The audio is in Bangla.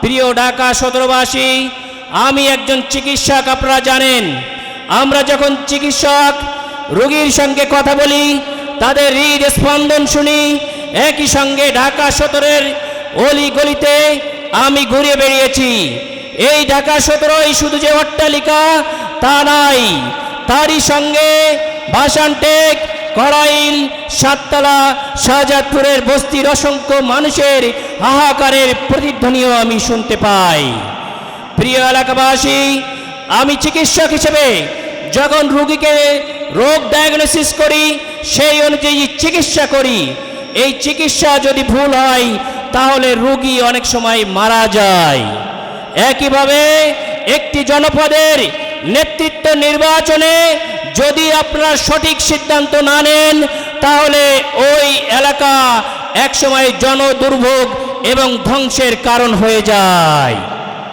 প্রিয় ঢাকা সদরবাসী, আমি একজন চিকিৎসক, আপনারা জানেন। আমরা যখন চিকিৎসক রোগীর সঙ্গে কথা বলি, তাদের হৃদ স্পন্দন শুনি, একই সঙ্গে ঢাকা সদরের অলি গলিতে আমি ঘুরে বেরিয়েছি। এই ঢাকা সদরই শুধু যে অট্টালিকা তা নাই, তারই সঙ্গে ভাসানটেক, কড়াইল, সাততলা, শাহজাদপুরের বস্তির অসংখ্য মানুষের হাহাকারের প্রতিধ্বনিও আমি শুনতে পাই। প্রিয় এলাকাবাসী, আমি চিকিৎসক হিসেবে যখন রোগীকে রোগ ডায়াগনোসিস করি, সেই অনুযায়ী চিকিৎসা করি। এই চিকিৎসা যদি ভুল হয় তাহলে রোগী অনেক সময় মারা যায়। একইভাবে একটি জনপদের নেতৃত্ব নির্বাচনে যদি আপনারা সঠিক সিদ্ধান্ত না নেন, তাহলে ওই এলাকা একসময় জনদুর্ভোগ এবং ধ্বংসের কারণ হয়ে যায়।